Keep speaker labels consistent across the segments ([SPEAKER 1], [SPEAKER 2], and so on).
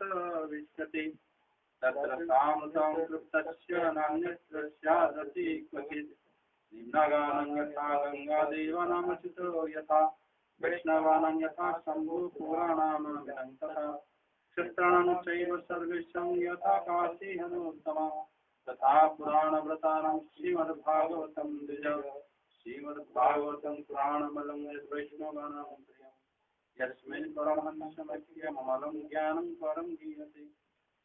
[SPEAKER 1] विश्यते तत्र सामतं कृप्तस्य नान्यत्र स्यादति क्वचित् निम्नगानं यथा गङ्गादेवानामच्युतो यथा वैष्णवानां यथा शम्भु पुराणानां तथा क्षत्राणां चैव सर्वेषां यथा काशी हनुत्तमा तथा पुराणव्रतानां श्रीमद्भागवतं द्विज श्रीमद्भागवतं पुराणमलं यद्वैष्णवानां प्रियं यस्मिन् परमहंसमख्यमलं ज्ञानं परं गीयते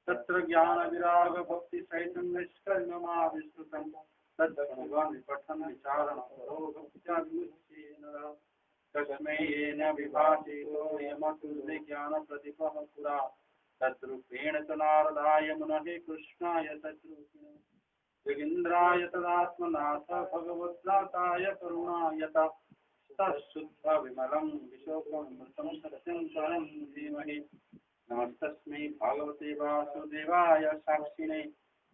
[SPEAKER 1] तत्र ज्ञानविरागभक्तिसहितं निष्कर्ममाविष्कृतं तद्भगवान् पठन् विचारणं भक्त्या विमुच्येन तस्मै येन विभाषितो यमतुल्यज्ञानप्रदीपः पुरा तद्रूपेण च नारदाय मुनये कृष्णाय तद्रूपिणे योगीन्द्राय तदात्मनाथ भगवद्दाताय करुणायता तत्शुद्ध विमलं विशोकं मृतं सत्यं परं धीमहि नमस्तस्मै भगवते वासुदेवाय साक्षिणे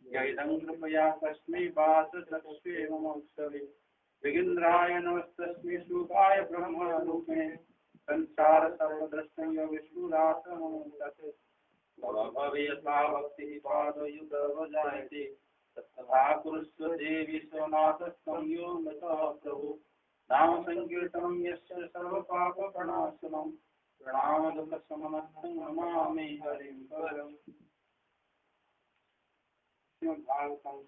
[SPEAKER 1] यैदं कृपया तस्मै वासचक्षुषे ममोत्सवे योगीन्द्राय नमस्तस्मै शुभाय ब्रह्मरूपिणे संसार सर्वद्रष्टव्य विष्णुदासनमोऽस्तु भवे यथा भक्तिः पादयुगो जायते तथा कुरुष्व देवी स्वनाथस्त्वं यो मतः प्रभु नाम संकीर्तनं यस्य सर्वपापप्रणाशनं प्रणामदुःखशमनं नमामि हरिं परम्। श्रीमद्भागवतम्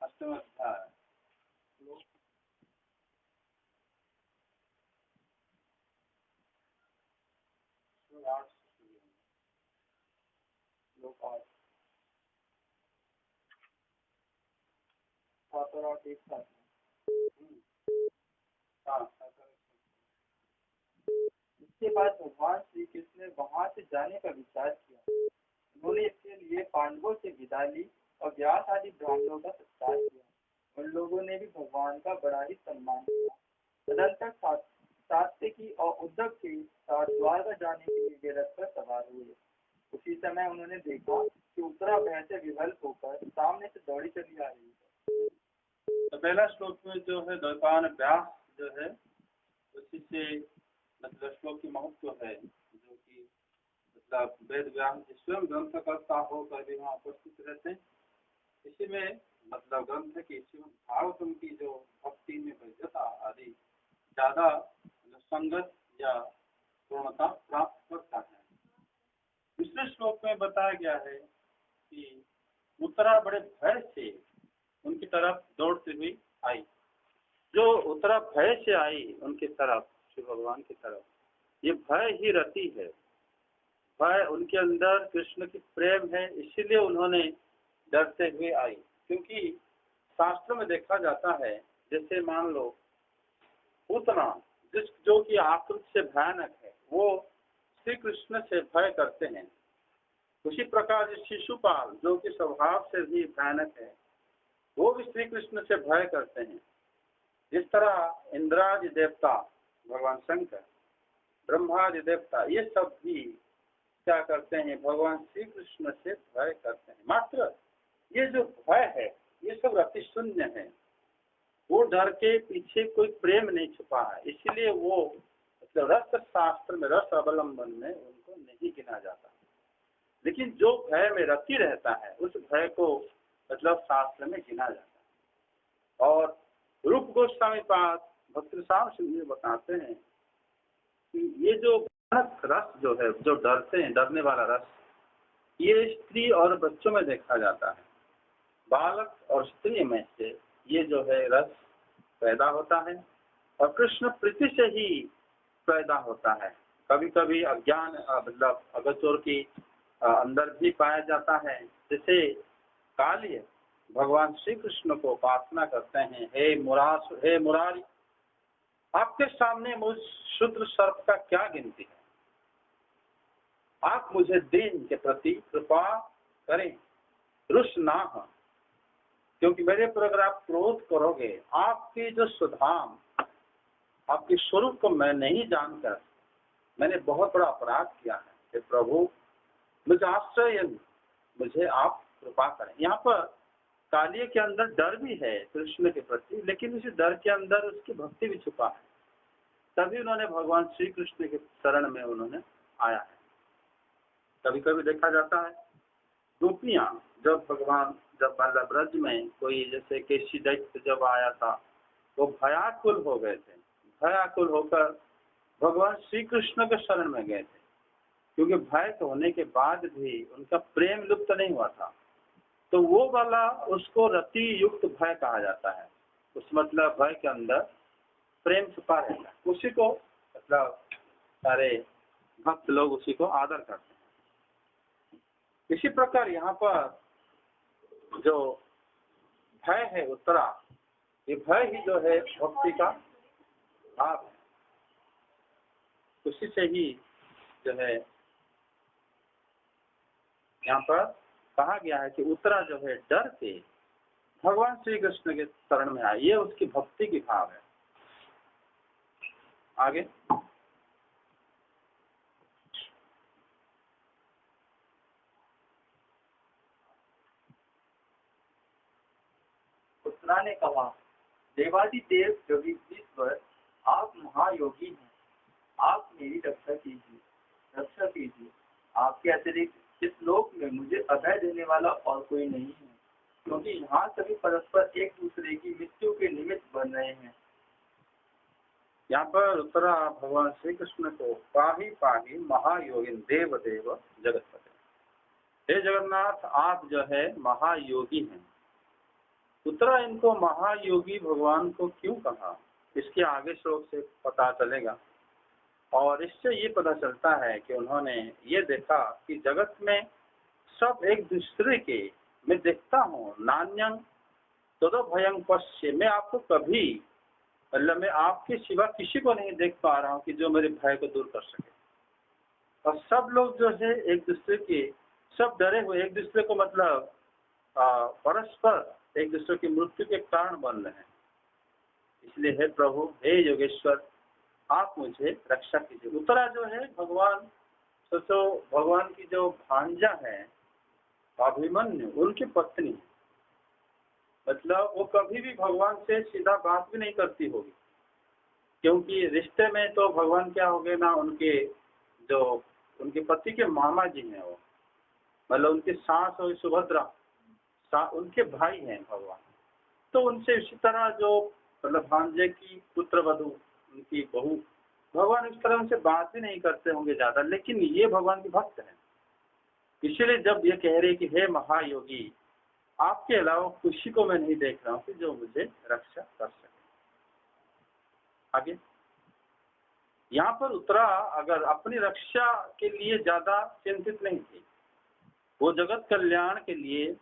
[SPEAKER 1] अष्टम अध्याय
[SPEAKER 2] इसके बाद भगवान श्री कृष्ण ने वहां से जाने का विचार किया। उन्होंने इसके लिए पांडवों से विदा ली और व्यास आदि ब्राह्मणों का सत्कार किया। उन लोगों ने भी भगवान का बड़ा ही सम्मान किया। तदंतर सात्विकी और उद्धव के साथ द्वारका जाने के लिए वे रथ पर सवार हुए। उसी समय उन्होंने देखा कि उत्तरा भय से विवल होकर सामने से दौड़ी चली आ रही है।
[SPEAKER 1] तो पहला श्लोक में जो है द्वैपायन व्यास जो है उसी से मतलब श्लोक की महत्व है जो कि मतलब वेद व्यास स्वयं ग्रंथकर्ता होकर भी वहाँ उपस्थित रहते हैं। इसी में मतलब ग्रंथ की भागवतम की जो भक्ति में वैधता आदि ज्यादा संगत या पूर्णता प्राप्त करता है। दूसरे श्लोक में बताया गया है कि उत्तरा बड़े भय से उनकी तरफ दौड़ती हुई आई। जो उत्तरा भय से आई उनकी तरफ, श्री भगवान की तरफ, ये भय ही रति है। भय उनके अंदर कृष्ण की प्रेम है, इसीलिए उन्होंने डरते हुए आई। क्योंकि शास्त्र में देखा जाता है जैसे मान लो पूतना जो कि आकृति से भयानक है वो श्री कृष्ण से भय करते हैं। उसी प्रकार शिशुपाल जो कि स्वभाव से भी भयानक है वो भी श्री कृष्ण से भय करते हैं। जिस तरह इंद्रादि देवता भगवान शंकर, ब्रह्मादि देवता ये सब भी क्या करते हैं, भगवान श्री कृष्ण से भय करते हैं। मात्र ये जो भय है ये सब रति शून्य है। वो डर के पीछे कोई प्रेम नहीं छुपा है, इसीलिए वो मतलब रस शास्त्र में, रस अवलंबन में उनको नहीं गिना जाता। लेकिन जो भय में रति रहता है उस भय को मतलब शास्त्र में गिना जाता है। और रूप गोस्वामी पाद भक्ति साम सिंह बताते हैं कि ये जो रस जो है, जो डरते हैं, डरने वाला रस, ये स्त्री और बच्चों में देखा जाता है। बालक और स्त्री में से ये जो है रस पैदा होता है और कृष्ण प्रीति से ही पैदा होता है। कभी कभी अज्ञान मतलब अगचोर की अंदर भी पाया जाता है। जैसे काल्य भगवान श्री कृष्ण को उपासना करते हैं, हे मुरारी, आपके सामने मुझ शूद्र सर्प का क्या गिनती है, आप मुझे दीन के प्रति कृपा करें, रुष्ट ना हो, क्योंकि मेरे पर अगर आप क्रोध करोगे, आपकी जो सुधाम, आपके स्वरूप को मैं नहीं जानकर मैंने बहुत बड़ा अपराध किया है। हे प्रभु, मुझे आश्रय, मुझे आप कृपा करें। यहाँ पर कालिया के अंदर डर भी है कृष्ण के प्रति, लेकिन उस डर के अंदर उसकी भक्ति भी छुपा है। तभी उन्होंने भगवान श्री कृष्ण के शरण में उन्होंने आया है। कभी कभी देखा जाता है गोपियां जब मतलब ब्रज में कोई जैसे केशी दैत्य जब आया था, वो भयाकुल हो गए थे। भयाकुल होकर भगवान श्री कृष्ण के शरण में गए थे, क्योंकि भय होने के बाद भी उनका प्रेम लुप्त नहीं हुआ था। तो वो वाला उसको रति युक्त भय कहा जाता है। उस मतलब भय के अंदर प्रेम छुपा रहता है, उसी को मतलब सारे भक्त लोग उसी को आदर करते हैं। इसी प्रकार यहाँ पर जो भय है उत्तरा, ये भय ही जो है भक्ति का भाव है। उसी से ही जो है यहाँ पर कहा गया है कि उत्तरा जो है डर के भगवान श्री कृष्ण के शरण में आए, ये उसकी भक्ति की भाव है। आगे
[SPEAKER 2] उत्तरा ने कहा, देवादिदेव जगदीश्वर, आप महायोगी हैं, आप मेरी रक्षा कीजिए। आपके अतिरिक्त इस लोक में मुझे अभय देने वाला और कोई नहीं है, क्योंकि यहाँ सभी परस्पर एक दूसरे की मृत्यु के निमित्त बन रहे हैं।
[SPEAKER 1] यहाँ पर उत्तरा भगवान श्री कृष्ण को पाही पाही महायोगिन देव देव जगतपते, हे जगन्नाथ आप जो है महायोगी हैं। उत्तरा इनको महायोगी भगवान को क्यों कहा, इसके आगे श्लोक से पता चलेगा। और इससे ये पता चलता है कि उन्होंने ये देखा कि जगत में सब एक दूसरे के, मैं देखता हूँ नान्यं तदो भयं पश्य, मैं आपको कभी मतलब मैं आपके सिवा किसी को नहीं देख पा रहा हूँ कि जो मेरे भय को दूर कर सके। और सब लोग जो है एक दूसरे के, सब डरे हुए एक दूसरे को मतलब परस्पर एक दूसरे की मृत्यु के कारण बन रहे हैं। इसलिए हे प्रभु, हे योगेश्वर, आप मुझे रक्षा कीजिए। उत्तरा जो है भगवान, सोचो भगवान की जो भांजा है अभिमन्यु, उनकी पत्नी है। मतलब वो कभी भी भगवान से सीधा बात भी नहीं करती होगी, क्योंकि रिश्ते में तो भगवान क्या हो गए ना, उनके जो उनके पति के मामा जी हैं, वो मतलब उनकी सास और सुभद्रा उनके भाई हैं भगवान। तो उनसे इसी तरह जो मतलब भांजे की पुत्र वधु, उनकी बहू, भगवान इस तरह उनसे बात भी नहीं करते होंगे ज्यादा, लेकिन ये भगवान के भक्त हैं। इसीलिए जब ये कह रहे कि हे महायोगी, आपके अलावा किसी को मैं नहीं देख रहा हूँ कि जो मुझे रक्षा कर सके। आगे यहाँ पर उत्तरा अगर अपनी रक्षा के लिए ज्यादा चिंतित नहीं थी, वो जगत कल्याण के लिए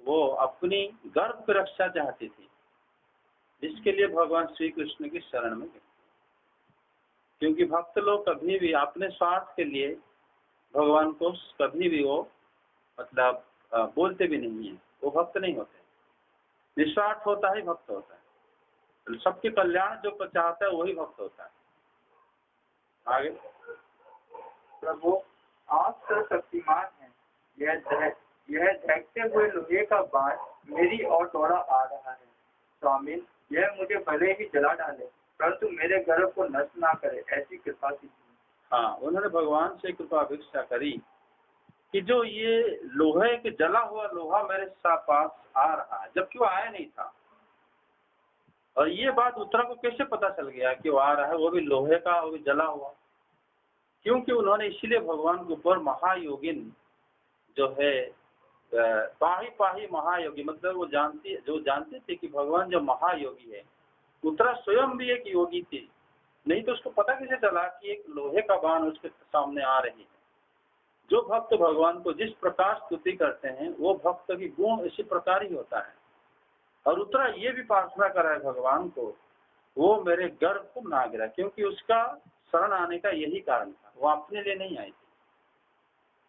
[SPEAKER 1] वो अपनी गर्भ की रक्षा चाहती थी, जिसके लिए भगवान श्री कृष्ण की शरण में गए। क्योंकि भक्त लोग कभी भी अपने स्वार्थ के लिए भगवान को कभी भी वो मतलब बोलते भी नहीं है, वो भक्त नहीं होते। निस्वार्थ होता ही भक्त होता है, सबके कल्याण जो चाहता है वही भक्त होता है। आगे
[SPEAKER 2] प्रभु आप सर्वशक्तिमान हैं, यह झटकते हुए लोहे का बाण मेरी ओर दौड़ा आ रहा है। स्वामी, यह मुझे भले ही जला डाले, परंतु मेरे गर्भ को नष्ट ना करे, ऐसी कृपा कीजिए।
[SPEAKER 1] हाँ, उन्होंने भगवान से कृपा भिक्षा करी कि जो ये लोहे के जला हुआ लोहा मेरे पास आ रहा है, जबकि वो आया नहीं था। और ये बात उत्तरा को कैसे पता चल गया कि वो आ रहा है, वो भी लोहे का, वो भी जला हुआ? क्योंकि उन्होंने इसीलिए भगवान के ऊपर महायोगिन जो है पाही पाही महायोगी, मतलब वो जानते थे कि भगवान जो महायोगी है। उत्तरा स्वयं भी एक योगी थी, नहीं तो उसको पता कैसे चला कि एक लोहे का बाण उसके सामने आ रही है। जो भक्त भगवान को जिस प्रकार स्तुति करते हैं, वो भक्त की गुण इसी प्रकार ही होता है। और उत्तरा ये भी प्रार्थना करा है भगवान को, वो मेरे गर्भ को ना गिरा, क्योंकि उसका शरण आने का यही कारण था, वो अपने लिए नहीं आई थी।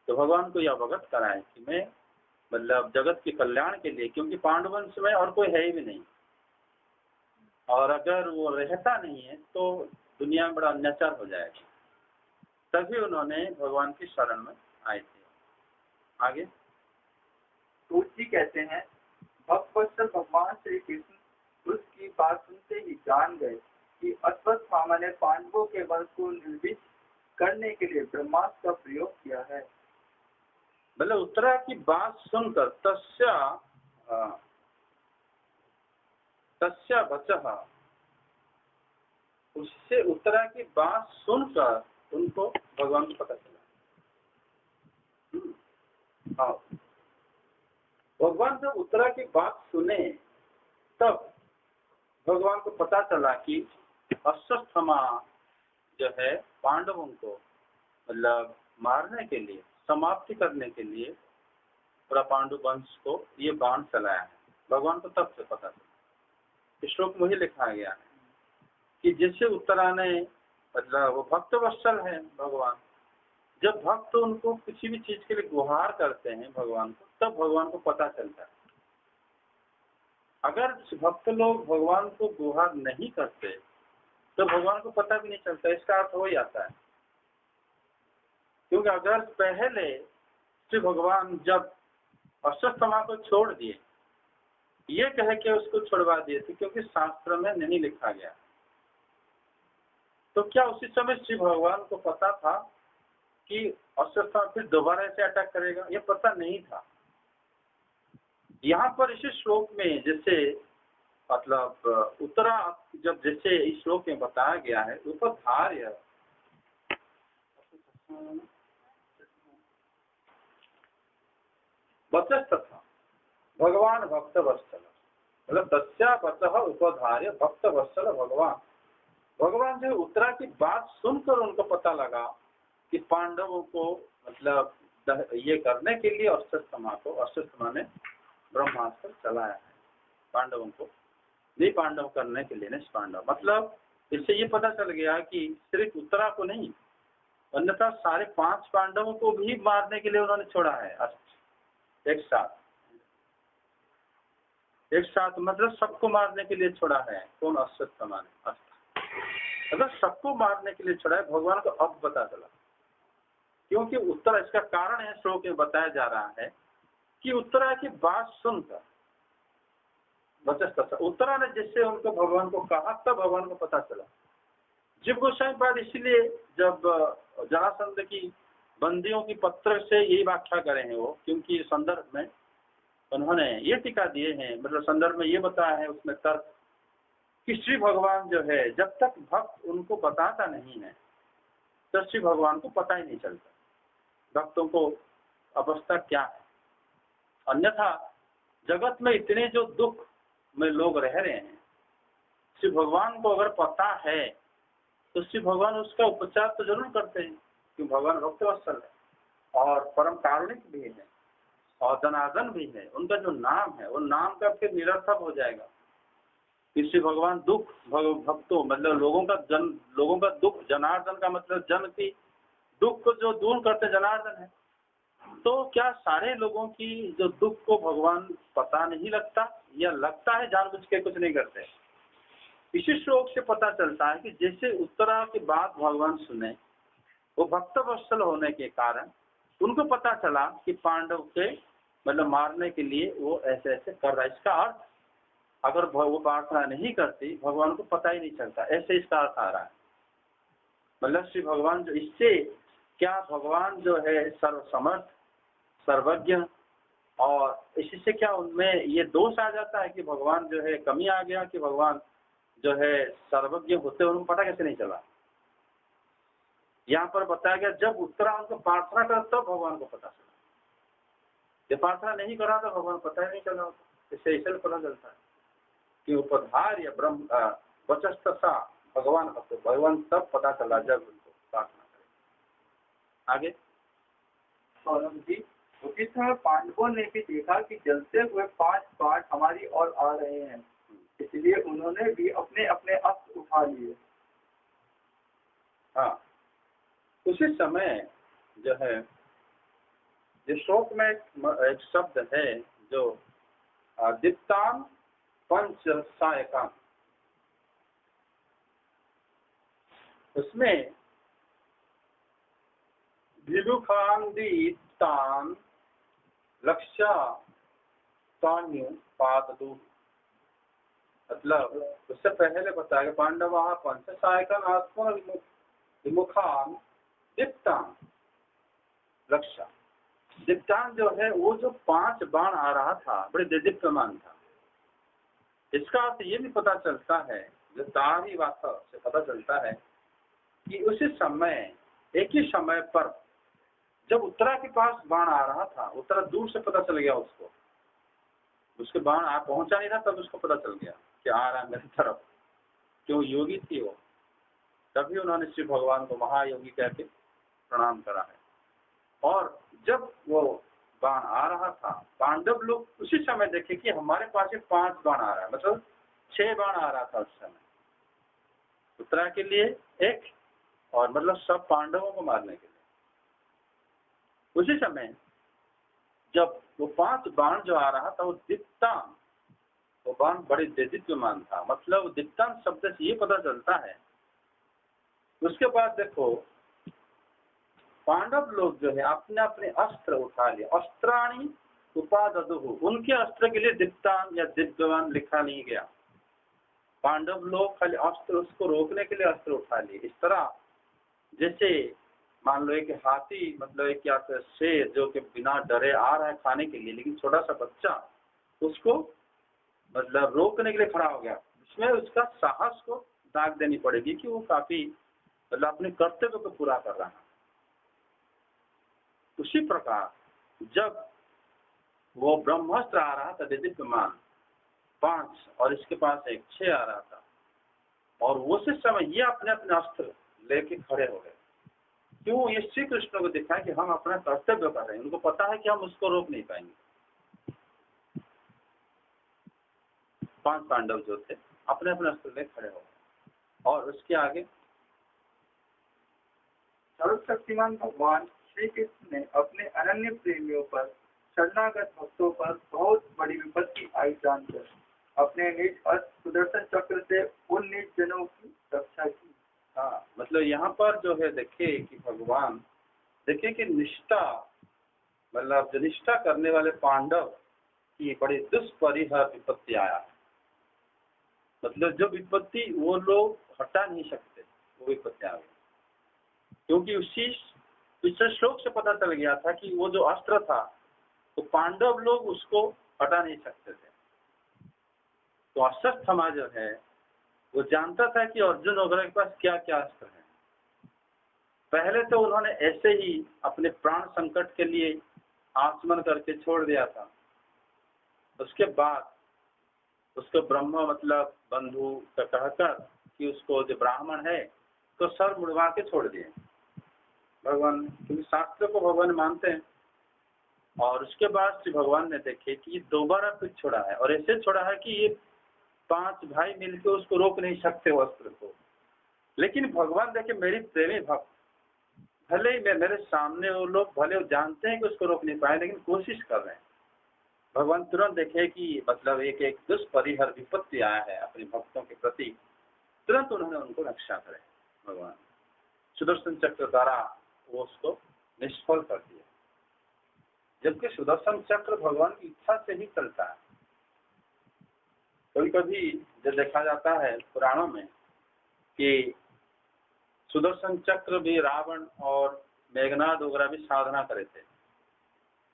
[SPEAKER 1] तो भगवान को यह अवगत कराए कि मैं मतलब जगत के कल्याण के लिए, क्योंकि पांडवंश में और कोई है ही भी नहीं, और अगर वो रहता नहीं है तो दुनिया में बड़ा अत्याचार हो जाएगा। तभी उन्होंने भगवान की शरण में आए थे। आगे
[SPEAKER 2] तुलसी कहते हैं, भक्तवत्सल भगवान श्री कृष्ण उसकी बात सुनते ही जान गए कि अश्वत्थामा ने पांडवों के वंश को निर्विष करने के लिए ब्रह्मास्त्र का प्रयोग किया है।
[SPEAKER 1] मतलब उत्तरा की बात सुनकर तस्या वचः, उससे उत्तरा की बात सुनकर उनको भगवान को पता चला। हाँ, भगवान जब उत्तरा की बात सुने तब भगवान को पता चला कि अश्वत्थामा जो है पांडवों को मतलब मारने के लिए, समाप्ति करने के लिए पूरा पांडु वंश को ये बाण चलाया है। भगवान को तब से पता चला। श्लोक में ही लिखा गया है कि जैसे उत्तरा ने मतलब वो भक्त वत्सल है भगवान, जब भक्त उनको किसी भी चीज के लिए गुहार करते हैं भगवान को, तब भगवान को पता चलता है। अगर भक्त लोग भगवान को गुहार नहीं करते तो भगवान को पता भी नहीं चलता। इसका अर्थ हो जाता है, क्योंकि अगर पहले श्री भगवान जब अश्वत्थामा को छोड़ दिए, ये कह के उसको छुड़वा दिए थे क्योंकि शास्त्र में नहीं लिखा गया, तो क्या उसी समय श्री भगवान को पता था कि अश्वत्थामा फिर दोबारा ऐसे अटैक करेगा? ये पता नहीं था। यहाँ पर इसी श्लोक में जैसे मतलब उत्तरा जब जैसे इस श्लोक में बताया गया है, उपधार्य वचस्तथा भगवान भक्त वत्सल, मतलब तस्या वचः उपधार्य भक्त वत्सल भगवान। भगवान जो उत्तरा की बात सुनकर उनको पता लगा कि पांडवों को मतलब ये करने के लिए अश्वत्थामा ने ब्रह्मास्त्र चलाया है। पांडवों को नहीं पांडव करने के लिए निष्पांडव, मतलब इससे ये पता चल गया कि सिर्फ उत्तरा को नहीं, अन्यथा सारे 5 पांडवों को भी मारने के लिए उन्होंने छोड़ा है एक साथ मतलब सबको मारने के लिए छोड़ा है। कौन? अश्वत्थामा ने। अगर सबको मारने के लिए छोड़ा है, भगवान को अब पता चला, क्योंकि उत्तरा, इसका कारण है श्लोक में बताया जा रहा है कि उत्तरा की बात सुनकर उत्तरा ने जिससे उनको भगवान को कहा, तब भगवान को पता चला। जीव गोस्वामी पाद इसलिए जब जरासंध की बंदियों की पत्र से यही व्याख्या करे हैं वो, क्योंकि संदर्भ में उन्होंने ये टीका दिए हैं, मतलब संदर्भ में ये बताया है उसमें तर्क कि श्री भगवान जो है जब तक भक्त उनको बताता नहीं है तो श्री भगवान को पता ही नहीं चलता भक्तों को अवस्था क्या है। अन्यथा जगत में इतने जो दुख में लोग रह रहे हैं, श्री भगवान को अगर पता है तो श्री भगवान उसका उपचार तो जरूर करते हैं, क्योंकि भगवान भक्त वत्सल है और परम कारुणिक भी है और जनार्दन भी है। उनका जो नाम है वो नाम का फिर निरर्थक हो जाएगा। श्री भगवान दुख भक्तों मतलब लोगों का दुख, जनार्दन का मतलब जन की दुख को जो दूर करते जनार्दन है। तो क्या सारे लोगों की जो दुख को भगवान पता नहीं लगता, या लगता है जानबूझ के कुछ नहीं करते? इसी श्लोक से पता चलता है कि जैसे उत्तरा की बात भगवान सुने, वो भक्त वत्सल होने के कारण उनको पता चला कि पांडव के मतलब मारने के लिए वो ऐसे ऐसे कर रहा है। इसका अर्थ अगर वो प्रार्थना नहीं करती, भगवान को पता ही नहीं चलता, ऐसे इसका अर्थ आ रहा है। मतलब श्री भगवान जो इससे क्या भगवान जो है सर्वसमर्थ सर्वज्ञ, और इसी से क्या उनमें ये दोष आ जाता है कि भगवान जो है कमी आ गया कि भगवान जो है सर्वज्ञ होते उनको पता कैसे नहीं चला। यहाँ पर बताया गया जब उत्तरा उनको प्रार्थना कर तब भगवान को पता चला, जब प्रार्थना नहीं करा तो भगवान पता ही नहीं चला होता। इससे ऐसे पता चलता है कि उपधार या ब्रह्म वचस्तथा भगवान तब पता चला जब उनको प्रार्थना करें। आगे
[SPEAKER 2] सौरभ जी, उसी समय पांडवों ने भी देखा कि जलते हुए 5 पाठ हमारी ओर आ रहे हैं, इसलिए उन्होंने भी अपने अपने अस्त्र उठा लिए।
[SPEAKER 1] हाँ, उसी समय जो है जो श्लोक में एक शब्द है जो दीप्तान पंच सहायका, उसमें विदुखान दीप्तान लक्ष्य पाददूः, मतलब उससे पहले बताया कि पांडवाः पंचसायकान् आत्मविमुखान् दीप्तान् रक्षा। दीप्तान जो है वो जो 5 बाण आ रहा था बड़े देदीप्यमान था। इसका अर्थ ये भी पता चलता है, जो तारी वास्तव से पता चलता है कि उसी समय एक ही समय पर जब उत्तरा के पास बाण आ रहा था, उत्तरा दूर से पता चल गया उसको, उसके बाण आ पहुंचा नहीं था तब उसको पता चल गया कि आ रहा है मेरी तरफ। क्यों? योगी थी वो, तभी उन्होंने श्री भगवान को महायोगी कहकर प्रणाम करा है। और जब वो बाण आ रहा था, पांडव लोग उसी समय देखे कि हमारे पास 5 बाण आ रहा है, मतलब 6 बाण आ रहा था उस समय उत्तरा के लिए एक, और मतलब सब पांडवों को मारने के लिए। उसी समय जब वो 5 बाण जो आ रहा था वो दीप्तान, वो बाण बड़े देदीप्यमान था। मतलब दीप्तान शब्द से ये पता चलता है। उसके बाद देखो पांडव लोग जो है अपने अपने अस्त्र उठा लिए, अस्त्राणि उपाददुः, उनके अस्त्र के लिए दीप्तान या दिव्यमान लिखा नहीं गया। पांडव लोग खाली अस्त्र, उसको रोकने के लिए अस्त्र उठा लिए। इस तरह जैसे मान लो एक हाथी, मतलब एक क्या शेर जो कि बिना डरे आ रहा है खाने के लिए, लेकिन छोटा सा बच्चा उसको मतलब रोकने के लिए खड़ा हो गया। इसमें उसका साहस को दाग देनी पड़ेगी कि वो काफी मतलब अपने कर्तव्य को पूरा कर रहा है। उसी प्रकार जब वो ब्रह्मास्त्र आ रहा था देदीप्यमान 5 और इसके पास एक 6 आ रहा था, और उसी समय ये अपने अपने अस्त्र लेके खड़े हो गए। क्यों? ये श्री कृष्ण को दिखाया कि हम अपना कर्तव्य कर रहे हैं। उनको पता है कि हम उसको रोक नहीं पाएंगे। 5 पांडव जो थे अपने अपने अस्त्र लेके खड़े हो गए। और उसके आगे
[SPEAKER 2] सर्वशक्तिमान भगवान श्री कृष्ण ने अपने अनन्य प्रेमियों पर, शरणागत भक्तों पर बहुत बड़ी विपत्ति आई जानकर अपने निज अस्त्र सुदर्शन चक्र से उन निज जनों की रक्षा की।
[SPEAKER 1] हाँ, मतलब यहाँ पर जो है देखिए कि भगवान देखिए कि निष्ठा, मतलब जो निष्ठा करने वाले पांडव की बड़ी दुष्परिहार विपत्ति आया है। मतलब जो विपत्ति वो लोग हटा नहीं सकते, वो विपत्ति आ गई। क्योंकि उसी पिछले श्लोक से पता चल गया था कि वो जो अस्त्र था तो पांडव लोग उसको हटा नहीं सकते थे। तो अश्वत्थामा जो है वो जानता था कि अर्जुन वगैरह के पास क्या क्या अस्त्र है। पहले तो उन्होंने ऐसे ही अपने प्राण संकट के लिए आचमन करके छोड़ दिया था। उसके बाद उसको ब्रह्म मतलब बंधु का कहकर कि उसको जो ब्राह्मण है तो सर मुड़वा के छोड़ दिए भगवान, क्योंकि शास्त्र को भगवान मानते हैं। और उसके बाद श्री भगवान ने देखे कि दोबारा फिर छोड़ा है, और ऐसे छोड़ा है कि ये 5 भाई मिलकर उसको रोक नहीं सकते अस्त्र को। लेकिन भगवान देखे मेरी प्रेमी भक्त, भले ही मेरे सामने वो लोग भले जानते हैं कि उसको रोक नहीं पाए, लेकिन कोशिश कर रहे हैं। भगवान तुरंत देखे कि मतलब एक दुष्परिहार विपत्ति आया है अपने भक्तों के प्रति, तुरंत उन्होंने उनको रक्षा करे। भगवान सुदर्शन चक्र द्वारा वो उसको निष्फल कर दिया। जबकि सुदर्शन चक्र भगवान की इच्छा से ही चलता है। कभी कभी जो देखा जाता है पुराणों में कि सुदर्शन चक्र भी रावण और मेघनाद वगैरह भी साधना करे थे।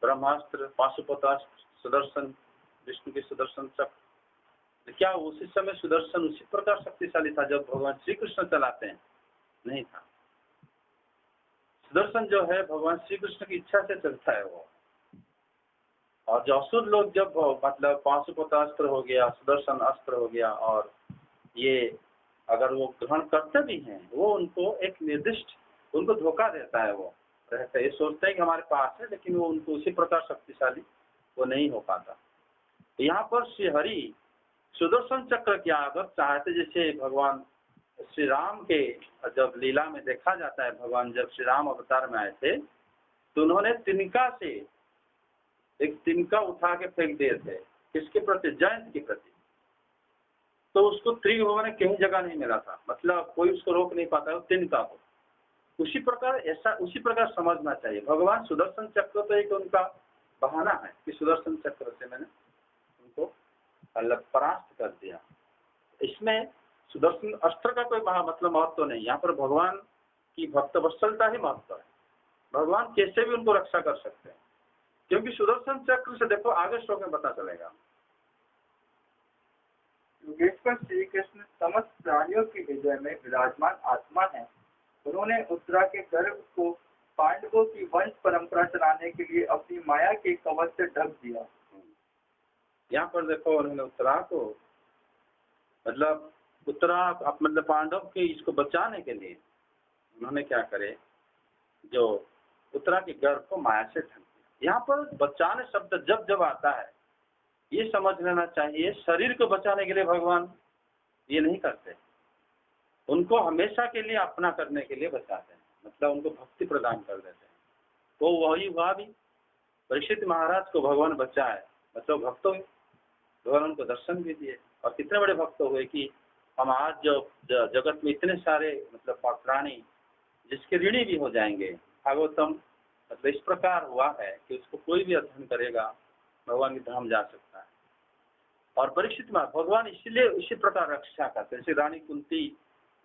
[SPEAKER 1] ब्रह्मास्त्र, पाशुपतास्त्र, सुदर्शन, विष्णु के सुदर्शन चक्र, क्या उसी समय सुदर्शन उसी प्रकार शक्तिशाली था जब भगवान श्री कृष्ण चलाते हैं? नहीं था। सुदर्शन जो है भगवान श्री कृष्ण की इच्छा से चलता है वो। और जो असुर लोग जब मतलब पाशुपतास्त्र हो गया, सुदर्शन अस्त्र हो गया, और ये अगर वो ग्रहण करते भी हैं वो उनको एक निर्दिष्ट उनको धोखा देता है। वो रहते ये सोचते हैं कि हमारे पास है, लेकिन वो उनको उसी प्रकार शक्तिशाली वो नहीं हो पाता। यहाँ पर श्री हरि सुदर्शन चक्र क्या अगर चाहते, जैसे भगवान श्री राम के जब लीला में देखा जाता है, भगवान जब श्री राम अवतार में आए थे तो उन्होंने तिनका से एक तिनका उठा के फेंक दिए थे। किसके प्रति? जयंत के प्रति। तो उसको त्रिभुवन में कहीं जगह नहीं मिला था, मतलब कोई उसको रोक नहीं पाता है तिनका को। उसी प्रकार समझना चाहिए। भगवान सुदर्शन चक्र तो एक उनका बहाना है कि सुदर्शन चक्र से मैंने मतलब परास्त कर दिया। इसमें सुदर्शन अस्त्र का कोई मतलब महत्व नहीं, यहाँ पर भगवान की भक्त वत्सलता ही महत्व है। भगवान कैसे भी उनको रक्षा कर सकते हैं, क्योंकि सुदर्शन चक्र से देखो आगे श्लोक में पता चलेगा।
[SPEAKER 2] योगेश्वर श्री कृष्ण समस्त प्राणियों के हृदय में विराजमान आत्मा है। उन्होंने उत्तरा के गर्भ को पांडवों की वंश परंपरा चलाने के लिए अपनी माया के कवच से ढक दिया।
[SPEAKER 1] यहाँ पर देखो उन्होंने उत्तरा को मतलब मतलब पांडव के इसको बचाने के लिए उन्होंने क्या करे, जो उत्तरा के गर्भ को माया से ढक दिया। यहाँ पर बचाने शब्द जब जब आता है ये समझ लेना चाहिए, शरीर को बचाने के लिए भगवान ये नहीं करते, उनको हमेशा के लिए अपना करने के लिए बचाते हैं, मतलब उनको भक्ति प्रदान कर देते हैं। तो वही हुआ भी, परीक्षित महाराज को भगवान बचाए, मतलब भक्त हुए, भगवान उनको दर्शन भी दिए और कितने बड़े भक्त हुए कि हम आज जो जगत में इतने सारे मतलब प्राणी जिसके ऋणी भी हो जाएंगे। भागवतम मतलब इस प्रकार हुआ है कि उसको कोई भी अध्ययन करेगा भगवान के धाम जा सकता है। और परीक्षित महाराज भगवान इसलिए इसी प्रकार रक्षा करते हैं। जैसे रानी कुंती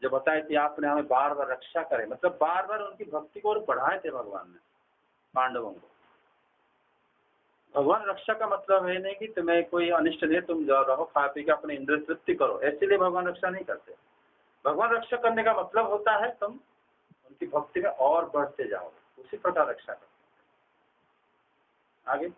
[SPEAKER 1] जो बताए थे आपने हमें बार बार रक्षा करे, मतलब बार बार उनकी भक्ति को और बढ़ाए थे भगवान ने पांडवों को। भगवान रक्षा का मतलब है नहीं कि तुम्हें कोई अनिष्ट नहीं, तुम जाओ रहो खा पी के अपने इंद्रिय तृप्ति करो, ऐसे लिए भगवान रक्षा नहीं करते। भगवान रक्षा करने का मतलब होता है तुम उनकी भक्ति में और बढ़ते जाओ, उसी प्रकार रक्षा करते। आगे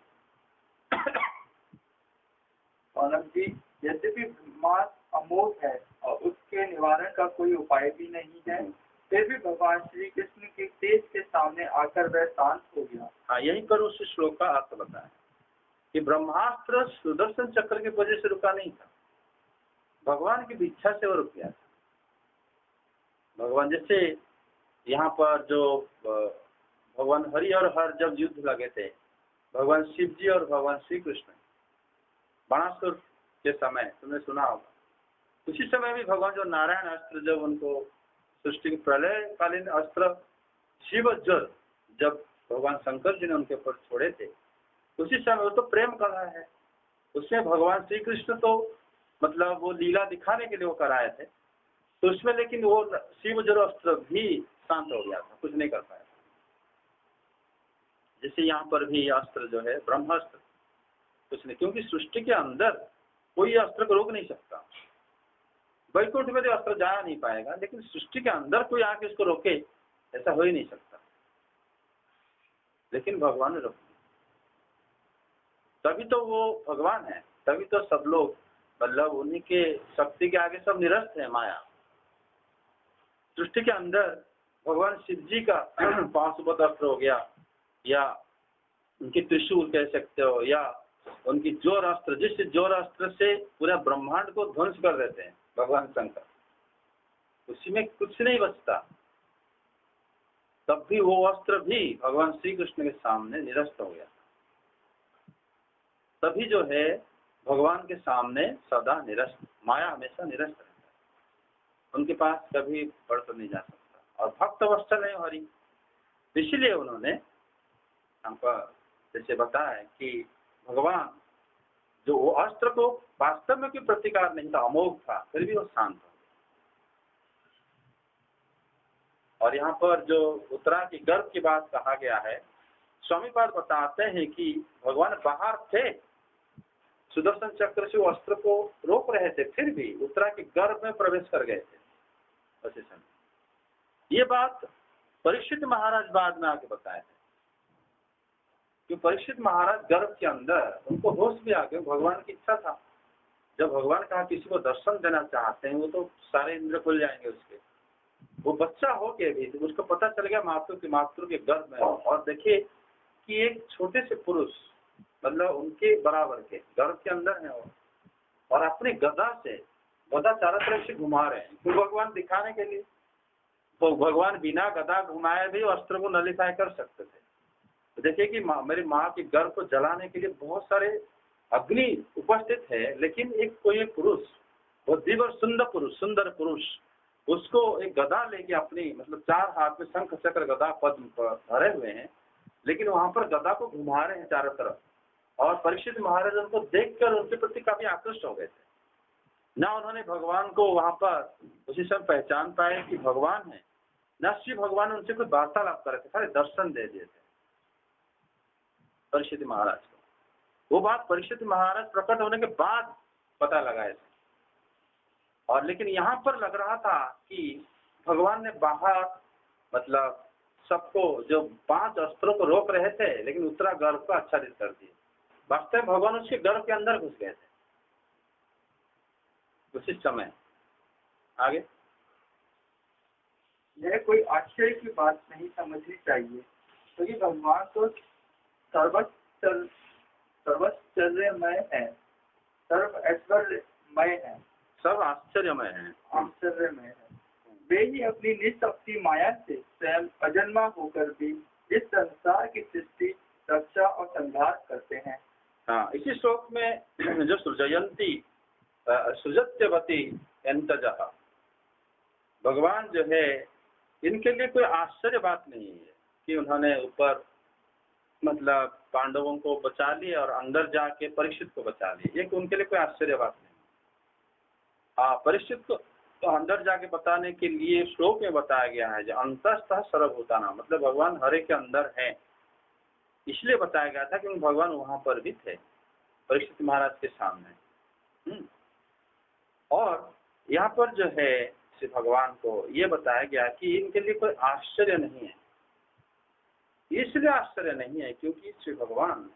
[SPEAKER 2] औनक जी, यद्यपि ब्रह्मास्त्र अमोघ है और उसके निवारण का कोई उपाय भी नहीं है, फिर भी भगवान श्री कृष्ण के तेज के सामने आकर वह शांत हो गया।
[SPEAKER 1] हाँ, यहीं पर उस श्लोक का अर्थ बताया कि ब्रह्मास्त्र सुदर्शन चक्र की वजह से रुका नहीं था, भगवान की इच्छा से वो रुक गया था। भगवान जैसे यहाँ पर जो भगवान हरि और हर जब युद्ध लगे थे, भगवान शिव जी और भगवान श्री कृष्ण बाणासुर के समय तुमने सुना होगा, उसी समय भी भगवान जो नारायण अस्त्र जब उनको सृष्टि के प्रलय कालीन अस्त्र शिव ज्वर जब भगवान शंकर जी ने उनके ऊपर छोड़े थे, उसी समय वो तो प्रेम कला है, उसमें भगवान श्री कृष्ण तो मतलब वो लीला दिखाने के लिए वो कराए थे, तो उसमें लेकिन वो शिव ज्वर अस्त्र भी शांत हो गया था, कुछ नहीं कर पाया। जैसे यहाँ पर भी अस्त्र जो है ब्रह्मास्त्र कुछ नहीं, क्योंकि सृष्टि के अंदर कोई अस्त्र को रोक नहीं सकता। वैकुंठ में तो अस्त्र जा नहीं पाएगा, लेकिन सृष्टि के अंदर कोई आके इसको रोके ऐसा हो ही नहीं सकता, लेकिन भगवान ने रोक, तभी तो वो भगवान है, तभी तो सब लोग मतलब उन्हीं के शक्ति के आगे सब निरस्त है। माया सृष्टि के अंदर भगवान शिव जी का पाशुपत अस्त्र हो गया, या उनकी त्रिशूल कह सकते हो, या उनकी जोर अस्त्र, जिस जोर अस्त्र से पूरा ब्रह्मांड को ध्वंस कर देते हैं भगवान शंकर, उसी में कुछ नहीं बचता, तब भी वो अस्त्र भी भगवान श्री कृष्ण के सामने निरस्त हो गया। तभी जो है भगवान के सामने सदा निरस्त, माया हमेशा निरस्त रहता है, उनके पास कभी बढ़ तो नहीं जा सकता। और भक्त वत्सल है हरि, इसलिए उन्होंने हमको जैसे बताया कि भगवान जो वो अस्त्र को वास्तव में कोई प्रतिकार नहीं था, अमोघ था, फिर भी वो शांत हो गया। और यहाँ पर जो उत्तरा की गर्भ की बात कहा गया है, स्वामी पाद बताते हैं कि भगवान बाहर थे, सुदर्शन चक्र से वो अस्त्र को रोक रहे थे, फिर भी उत्तरा के गर्भ में प्रवेश कर गए थे उसी समय। ये बात परीक्षित महाराज बाद में आके बताए थे कि परीक्षित महाराज गर्भ के अंदर उनको होश भी आ गया, भगवान की इच्छा था। जब भगवान कहा किसी को दर्शन देना चाहते हैं वो तो सारे इंद्र खुल जाएंगे उसके, वो बच्चा हो के भी उसको पता चल गया मातृ के गर्भ में। और देखिए कि एक छोटे से पुरुष मतलब उनके बराबर के गर्भ के अंदर है वो, और अपने गदा चारों तरफ से घुमा रहे हैं, तो भगवान दिखाने के लिए। तो भगवान बिना गदा घुमाए भी अस्त्र को नलिफाई कर सकते थे। तो देखिए कि मेरी माँ के गर्भ को जलाने के लिए बहुत सारे अग्नि उपस्थित है, लेकिन कोई एक पुरुष, वो दिव्य सुंदर पुरुष उसको एक गदा लेके अपनी मतलब 4 हाथ में शंख चक्र गदा पद्म धरे हुए हैं, लेकिन वहां पर गदा को घुमा रहे हैं चारों तरफ,
[SPEAKER 3] और परीक्षित महाराज उनको देखकर उनके प्रति काफी आकृष्ट हो गए थे। ना उन्होंने भगवान को वहां पर उसी समय पहचान पाए कि भगवान है, न श्री भगवान उनसे कोई वार्तालाप कर रहे थे, सारे दर्शन दे दिए थे परीक्षित महाराज को। वो बात परीक्षित महाराज प्रकट होने के बाद पता लगाए थे। और लेकिन यहाँ पर लग रहा था कि भगवान ने बाहर मतलब सबको जो 5 अस्त्रों को रोक रहे थे, लेकिन उत्तरा गर्भ को आच्छादित कर दिए। वास्तव में भगवान उसके गर्भ के अंदर घुस गए थे उसी समय। आगे,
[SPEAKER 2] यह कोई आश्चर्य की बात नहीं समझनी चाहिए, क्योंकि भगवान तो सर्वश्चर्यमय है, सर्व ऐश्वर्यमय है,
[SPEAKER 3] सब आश्चर्यमय है,
[SPEAKER 2] आश्चर्यमय है। वे ही अपनी निःशक्ति माया से स्वयं अजन्मा होकर भी इस संसार की सृष्टि, रक्षा और संहार करते हैं।
[SPEAKER 3] हाँ, इसी श्लोक में जो सृजत्यवती अंतजः, भगवान जो है इनके लिए कोई आश्चर्य बात नहीं है कि उन्होंने ऊपर मतलब पांडवों को बचा लिया और अंदर जाके परीक्षित को बचा लिया, ये उनके लिए कोई आश्चर्य बात नहीं। हाँ, परीक्षित को तो अंदर जाके बताने के लिए श्लोक में बताया गया है जो अंतस्तः सर्वभूतानां, मतलब भगवान हरे के अंदर है, इसलिए बताया गया था क्योंकि भगवान वहां पर भी थे परीक्षित महाराज के सामने। और यहाँ पर जो है श्री भगवान को ये बताया गया कि इनके लिए कोई आश्चर्य नहीं है। इसलिए आश्चर्य नहीं है क्योंकि श्री भगवान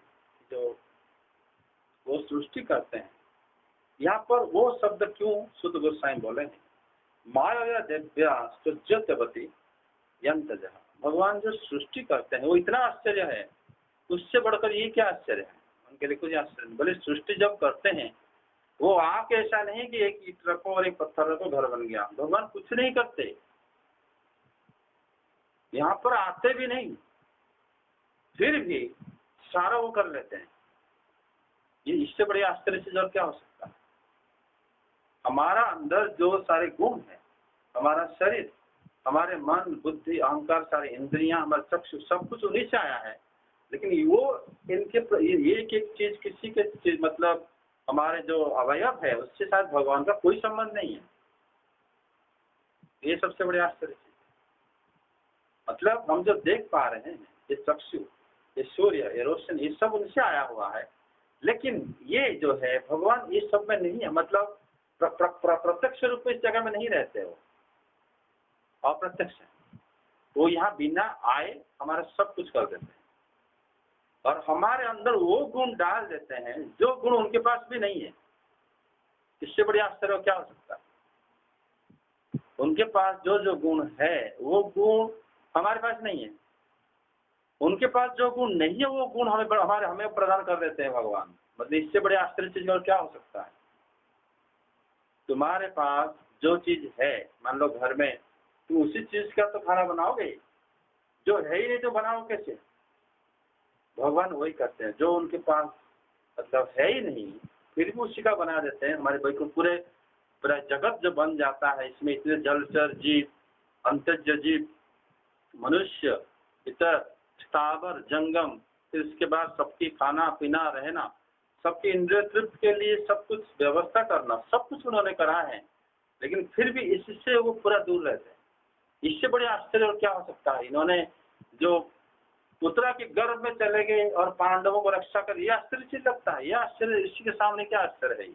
[SPEAKER 3] जो वो सृष्टि करते हैं, यहाँ पर वो शब्द क्यों शुद्ध गोस्वामी बोले हैं, माया दिव्या सृजत्यवती यंतजः, भगवान जो सृष्टि करते हैं वो इतना आश्चर्य है, उससे बढ़कर ये क्या आश्चर्य है, उनके लिए कुछ आश्चर्य नहीं। बोले सृष्टि जब करते हैं वो आप ऐसा नहीं कि एक ईंट रखो और एक पत्थर रखो घर बन गया, भगवान कुछ नहीं करते, यहाँ पर आते भी नहीं, फिर भी सारा वो कर लेते हैं। ये इससे बड़े आश्चर्य से और क्या हो सकता है। हमारा अंदर जो सारे गुण है, हमारा शरीर, हमारे मन, बुद्धि, अहंकार, सारे इंद्रियां, हमारे चक्षु, सब कुछ उन्हीं से आया है, लेकिन वो इनके ये एक चीज किसी के चीज मतलब हमारे जो अवयव है उससे शायद भगवान का कोई संबंध नहीं है। ये सबसे बड़े आश्चर्य चीज, मतलब हम जो देख पा रहे हैं, ये चक्षु, ये सूर्य, ये रोशनी, ये सब उनसे आया हुआ है, लेकिन ये जो है भगवान ये सब में नहीं है, मतलब प्रत्यक्ष रूप में इस जगह में नहीं रहते हो, अप्रत्यक्ष है। वो यहाँ बिना आए हमारा सब कुछ कर देते हैं और हमारे अंदर वो गुण डाल देते हैं जो गुण उनके पास भी नहीं है। इससे बड़ी आश्चर्य क्या हो सकता है। उनके पास जो जो गुण है वो गुण हमारे पास नहीं है, उनके पास जो गुण नहीं है वो गुण हमें प्रदान कर देते हैं भगवान। मतलब इससे बड़े आश्चर्य चीज और क्या हो सकता है। तुम्हारे पास जो चीज है, मान लो घर में, तुम उसी चीज का तो खाना बनाओगे, जो है ही नहीं तो बनाओ कैसे। भगवान वही करते हैं, जो उनके पास मतलब है ही नहीं फिर भी उसी का बना देते हैं। हमारे भाई को पूरे जगत जो बन जाता है, इसमें इतने जलचर जीव, अंतज जीव, मनुष्य, इतर स्थावर जंगम, फिर उसके बाद सबकी खाना पीना रहना, सबकी इंद्रिय तृप्ति के लिए सब कुछ व्यवस्था करना, सब कुछ उन्होंने करा है, लेकिन फिर भी इससे वो पूरा दूर रहते हैं। इससे बड़े आश्चर्य और क्या हो सकता है। इन्होंने जो उत्तरा के गर्भ में चले गए और पांडवों को रक्षा कर, यह आश्चर्य चीज लगता है। यह आश्चर्य, इसी के सामने क्या आश्चर्य है।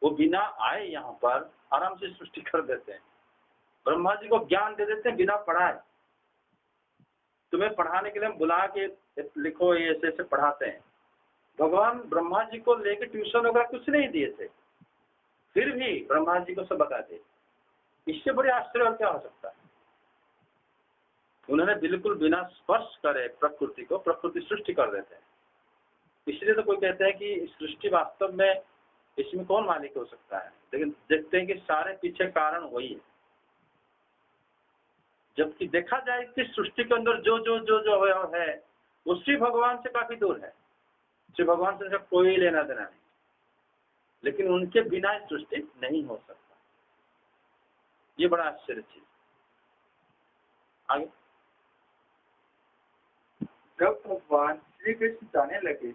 [SPEAKER 3] वो बिना आए यहाँ पर आराम से सृष्टि कर देते हैं। ब्रह्मा जी को ज्ञान दे देते हैं बिना पढ़ाए। तुम्हें पढ़ाने के लिए बुला के लिखो, ये ऐसे ऐसे पढ़ाते हैं। भगवान ब्रह्मा जी को लेके ट्यूशन वगैरह कुछ नहीं दिए थे, फिर भी ब्रह्मा जी को सब बताते। इससे बड़े आश्चर्य और क्या हो सकता है। उन्होंने बिल्कुल बिना स्पर्श करे प्रकृति को, प्रकृति सृष्टि कर देते हैं। इसलिए तो कोई कहते हैं कि सृष्टि वास्तव में इसमें कौन मालिक हो सकता है, लेकिन देखते हैं कि सारे पीछे कारण वही है। जबकि देखा जाए कि सृष्टि के अंदर जो जो जो जो अवयव है वो श्री भगवान से काफी दूर है। श्री भगवान से कोई लेना देना नहीं, लेकिन उनके बिना सृष्टि नहीं हो सकता। ये बड़ा आश्चर्य चीज। आगे,
[SPEAKER 2] जब भगवान श्री कृष्ण जाने लगे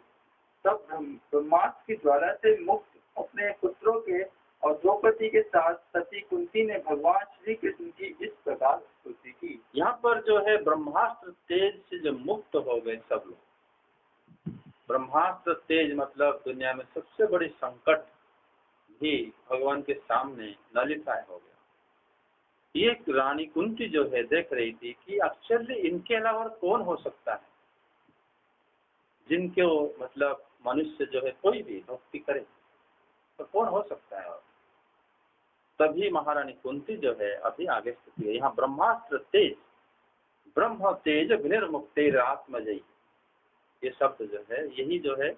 [SPEAKER 2] तब ब्रह्मास्त्र की ज्वाला से मुक्त अपने पुत्रों के और द्रौपदी के साथ सती कुंती ने भगवान श्री कृष्ण की इस प्रकार स्तुति की।
[SPEAKER 3] यहाँ पर जो है ब्रह्मास्त्र तेज से जो मुक्त हो गए सब लोग। ब्रह्मास्त्र तेज मतलब दुनिया में सबसे बड़ी संकट भी भगवान के सामने नलिफाई हो गया। ये रानी कुंती जो है देख रही थी कि एक्चुअली इनके अलावा कौन हो सकता है जिनके मतलब मनुष्य जो है कोई भी भक्ति करे, तो कौन हो सकता है। और तभी महारानी कुंती जो है अभी आगे स्थिति है। यहाँ ब्रह्मास्त्र तेज, ब्रह्म तेज विनिर्मुक्तिर आत्मजयी, ये शब्द जो है यही जो है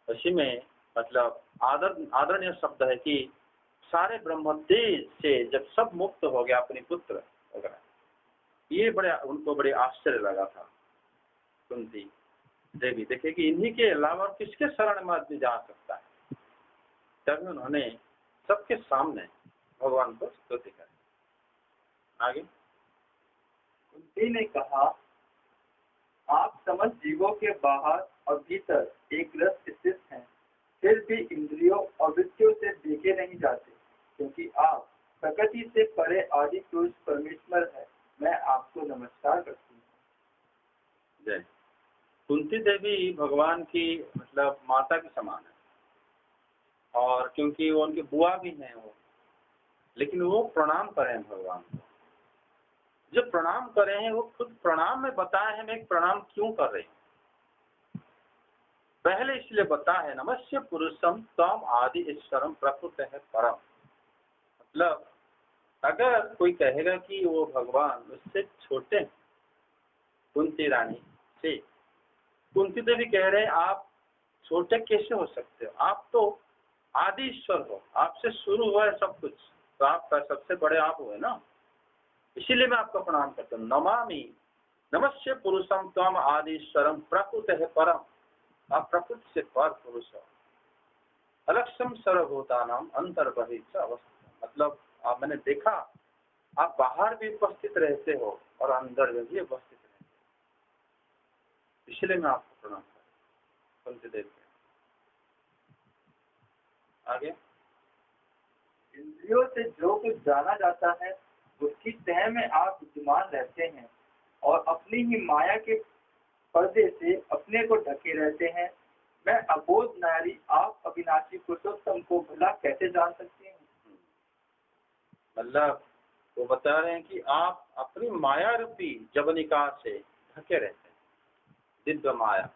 [SPEAKER 3] उसी में मतलब आदरणीय शब्द है कि सारे ब्रह्म तेज से जब सब मुक्त हो गया अपने पुत्र वगैरह, ये उनको बड़े आश्चर्य लगा था। कुंती देवी देखे कि इन्हीं के अलावा किसके शरण में आदमी जा सकता है। तभी उन्होंने सबके सामने भगवान को स्तुति करी। आगे
[SPEAKER 2] कुंती ने कहा, आप समस्त जीवों के बाहर और भीतर एक रस स्थित हैं, फिर भी इंद्रियों और वृत्तियों से देखे नहीं जाते, क्योंकि आप प्रकृति से परे आदि पुरुष परमेश्वर है। मैं आपको नमस्कार करती हूँ।
[SPEAKER 3] जय। कुंती देवी भगवान की मतलब माता के समान है, और क्योंकि वो उनकी बुआ भी हैं वो, लेकिन वो प्रणाम करें भगवान को। जो प्रणाम कर रहे हैं वो खुद प्रणाम में बताए हैं मैं प्रणाम क्यों कर रही हूँ। पहले इसलिए बता है नमस्य पुरुषम तम आदि ईश्वरम प्रकृत है परम। मतलब अगर कोई कहेगा कि वो भगवान उससे छोटे हैं कुंती रानी से, कुंती देवी कह रहे हैं आप छोटे कैसे हो सकते हो, आप तो आदि ईश्वर हो, आपसे शुरू हुआ है सब कुछ, तो आपका सबसे बड़े आप हुए ना, इसीलिए मैं आपको प्रणाम करता हूँ। नमामि नमस्य पुरुषम त्वम आदिश्वरम प्रकृत है परम, आप प्रकृति से पर पुरुष हो। अलक्षम सर्वभूतानाम अंतर्बहिर्च अवस्थितम, मतलब आप मैंने देखा आप बाहर भी उपस्थित रहते हो और अंदर में भी उपस्थित रहते हो, इसलिए मैं आपको प्रणाम करता हूँ। कुंती देवी आगे,
[SPEAKER 2] इंद्रियों से जो कुछ जाना जाता है उसकी तह में आप विद्यमान रहते हैं और अपनी ही माया के पर्दे से अपने को ढके रहते हैं। मैं अबोध नारी आप अविनाशी पुरुषोत्तम को भला कैसे जान सकती हूँ।
[SPEAKER 3] मतलब वो बता रहे हैं कि आप अपनी माया रूपी जवनिका से ढके रहते हैं। दिव्य माया,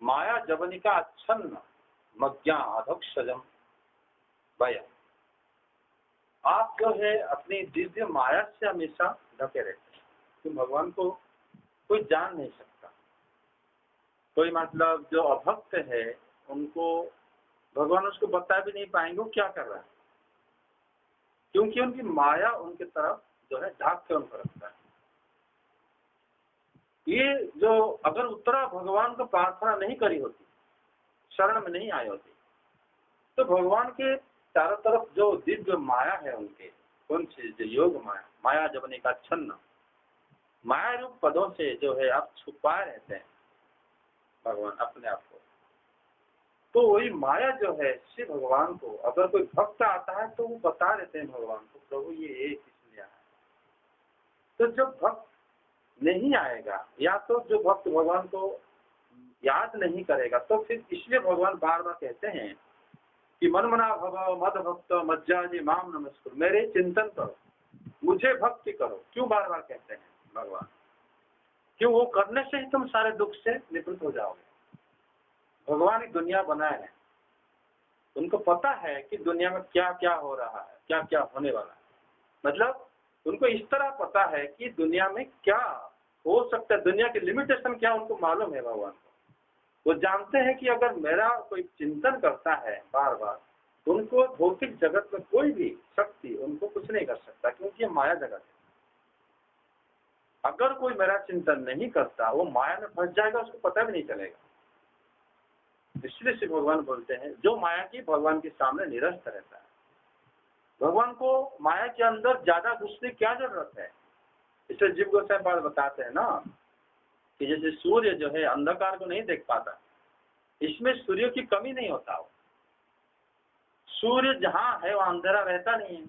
[SPEAKER 3] माया जवनिका अच्छन्न मज्ञा अधोक्षजम भय, आप जो है अपनी दिव्य माया से हमेशा ढके रहते हैं। तो भगवान को कोई जान नहीं सकता, कोई मतलब जो अभक्त है उनको भगवान उसको बता भी नहीं पाएंगे वो क्या कर रहा है, क्योंकि उनकी माया उनके तरफ जो है ढाक के उनको रखता है। ये जो अगर उत्तरा भगवान को प्रार्थना नहीं करी होती, शरण में नहीं आई होती, तो भगवान के चारों तरफ जो दिव्य माया है उनके, कौन सी जो योग माया, माया जबने का छन्न, माया रूप पदों से जो है आप छुपाए रहते हैं भगवान अपने आप को। तो वही माया जो है श्री भगवान को अगर कोई भक्त आता है तो वो बता देते हैं भगवान को, प्रभु ये एक इसलिए आया। तो जब भक्त नहीं आएगा या तो जो भक्त भगवान को याद नहीं करेगा, तो फिर इसलिए भगवान बार बार कहते हैं कि मन मना भव मद भक्त मज्जाजी माम नमस्कुर, मेरे चिंतन करो, मुझे भक्ति करो। क्यों बार बार कहते हैं भगवान? क्यों? वो करने से ही तुम सारे दुख से निवृत्त हो जाओगे। भगवान एक दुनिया बनाए है, उनको पता है कि दुनिया में क्या क्या हो रहा है, क्या क्या होने वाला है। मतलब उनको इस तरह पता है कि दुनिया में क्या हो सकता है, दुनिया की लिमिटेशन क्या उनको मालूम है भगवान को। वो जानते हैं कि अगर मेरा कोई चिंतन करता है बार बार, उनको भौतिक जगत में कोई भी शक्ति उनको कुछ नहीं कर सकता, क्योंकि ये माया जगत है। अगर कोई मेरा चिंतन नहीं करता वो माया में फंस जाएगा, उसको पता भी नहीं चलेगा। इसलिए श्री भगवान बोलते हैं जो माया की भगवान के सामने निरस्त रहता है। भगवान को माया के अंदर ज्यादा घुसने क्या जरूरत है। इसलिए जीव गोस्वामी पाद बताते हैं ना कि जैसे सूर्य जो है अंधकार को नहीं देख पाता, इसमें सूर्य की कमी नहीं होता हो। सूर्य जहाँ है वहाँ अंधेरा रहता नहीं है,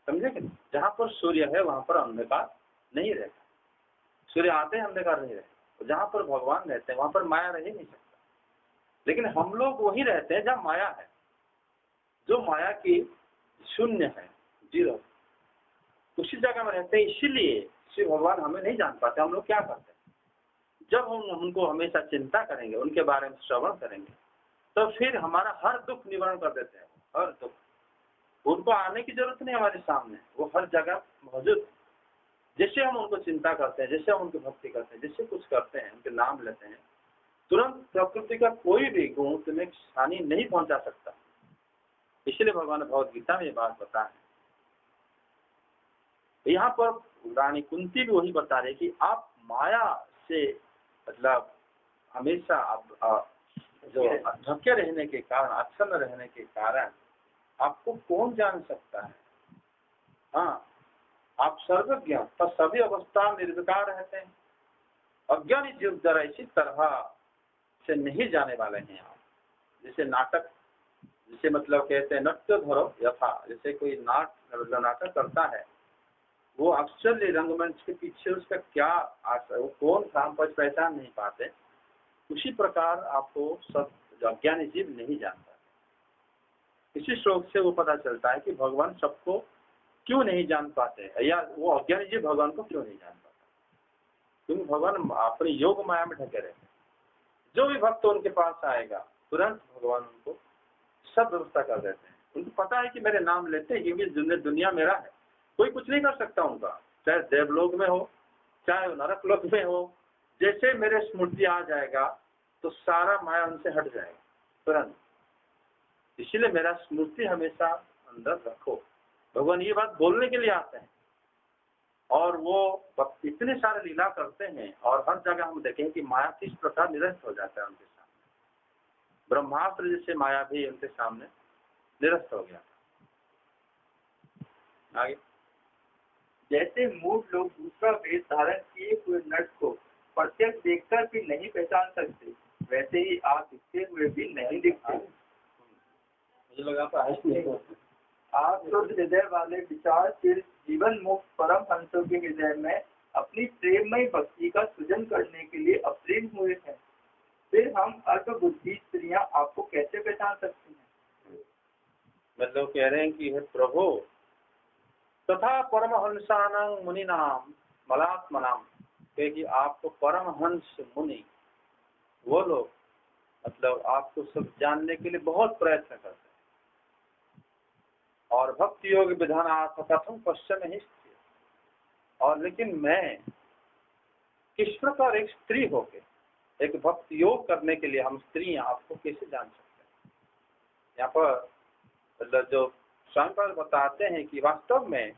[SPEAKER 3] समझे कि नहीं? जहाँ पर सूर्य है वहाँ पर अंधकार नहीं रहता। सूर्य आते हैं अंधकार नहीं रहता। जहाँ पर भगवान रहते हैं वहाँ पर माया रह ही नहीं सकता। लेकिन हम लोग वही रहते हैं जहाँ माया है, जो माया की शून्य है, जीरो, उसी जगह में रहते हैं। इसीलिए श्री भगवान हमें नहीं जान पाते। हम लोग क्या करते हैं, जब हम उनको हमेशा चिंता करेंगे, उनके बारे में श्रवण करेंगे, तो फिर हमारा हर दुख निवारण कर देते हैं। हर दुख, उनको आने की जरूरत नहीं हमारे सामने, वो हर जगह मौजूद। जैसे हम उनको चिंता करते हैं, जैसे हम उनकी भक्ति करते हैं, जैसे कुछ करते हैं, उनके नाम लेते हैं, तुरंत प्रकृति का कोई भी गुण तुम्हें हानि नहीं पहुंचा सकता। इसलिए भगवान भगवद गीता में ये बात बता है। यहाँ पर रानी कुंती भी वही बता रही कि आप माया से मतलब हमेशा आप जो ढके रहने के कारण, अक्षम रहने के कारण आपको कौन जान सकता है। हाँ, आप सर्वज्ञ पर सभी अवस्था निर्विकार रहते हैं। अज्ञानी जीव जरा इसी तरह से नहीं जाने वाले हैं आप। जैसे नाटक, जिसे मतलब कहते हैं नृत्य धरो यथा, जैसे कोई नाटक करता है, वो अक्सर रंगमंच के पीछे उसका क्या आशा, वो कौन था हम पहचान नहीं पाते। उसी प्रकार आपको सब अज्ञानी जीव नहीं जान पाते। इसी श्लोक से वो पता चलता है कि भगवान सबको क्यों नहीं जान पाते, या वो अज्ञानी जीव भगवान को क्यों नहीं जान पाते। क्योंकि भगवान अपनी योग माया में ढके रहते हैं। जो भी भक्त उनके पास आएगा तुरंत भगवान उनको सब व्यवस्था कर देते हैं। उनको पता है कि मेरे नाम लेते हैं, क्योंकि दुनिया मेरा है, कोई कुछ नहीं कर सकता उनका, चाहे देवलोक में हो चाहे नरक लोक में हो। जैसे मेरे स्मृति आ जाएगा तो सारा माया उनसे हट जाएगा तुरंत। इसीलिए मेरा स्मृति हमेशा अंदर रखो। भगवान ये बात बोलने के लिए आते हैं, और वो इतने सारे लीला करते हैं, और हर जगह हम देखें कि माया किस प्रकार निरस्त हो जाता है उनके सामने। ब्रह्मास्त्र जैसे माया भी उनके सामने निरस्त हो गया। आगे,
[SPEAKER 2] जैसे मूढ़ लोग दूसरा वेश धारण किए हुए नट को प्रत्यक्ष देखकर भी नहीं पहचान सकते, वैसे ही आप दिखते हुए भी नहीं दिखते।
[SPEAKER 3] मुझे लगा था
[SPEAKER 2] आप शुद्ध हृदय वाले विचारशील जीवन मुक्त परम हंसों के हृदय में अपनी प्रेममय भक्ति का सृजन करने के लिए अप्रेम हुए हैं। फिर हम अल्पबुद्धि स्त्रियां आपको कैसे पहचान सकती हैं?
[SPEAKER 3] मतलब कह रहे हैं कि हे प्रभु, तथा परमहंसानां मुनिनाम मलात्मनाम, क्योंकि आपको परमहंस मुनि वो लोग मतलब आपको सब जानने के लिए बहुत प्रयत्न करते हैं। और भक्ति योग विधानार्थ कथम पश्चिम ही, और लेकिन मैं किस प्रकार एक स्त्री होके एक भक्ति योग करने के लिए हम स्त्री आपको कैसे जान सकते हैं। यहाँ पर मतलब जो स्वामी बताते हैं कि वास्तव में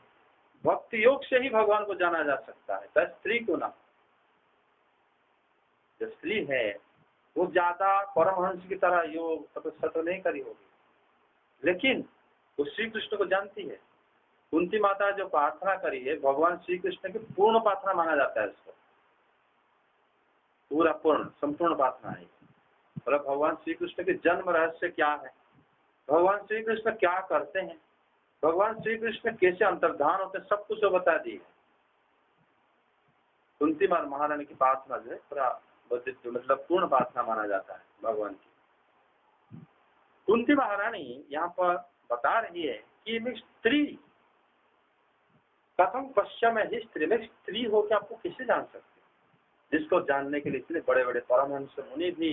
[SPEAKER 3] भक्ति योग से ही भगवान को जाना जा सकता है, चाहे स्त्री को ना। जो स्त्री है वो ज्यादा परमहंस की तरह योग तपस्या तो नहीं करी होगी, लेकिन वो श्री कृष्ण को जानती है। कुंती माता जो प्रार्थना करी है, भगवान श्री कृष्ण की पूर्ण प्रार्थना माना जाता है इसको, पूरा पूर्ण संपूर्ण प्रार्थना है। मतलब भगवान श्री कृष्ण के जन्म रहस्य क्या है, भगवान श्री कृष्ण क्या करते हैं, भगवान श्री कृष्ण कैसे अंतर्धान होते हैं, सब कुछ वो बता दी है। कुंती महारानी की प्रार्थना जो है पूरा मतलब पूर्ण प्रार्थना माना जाता है भगवान की। कुंती महारानी यहाँ पर बता रही है कि मैं स्त्री कथम पश्चिम ही स्त्री, मैं स्त्री हो के आपको कैसे जान सकती, जिसको जानने के लिए इतने बड़े बड़े परमहंस मुनि भी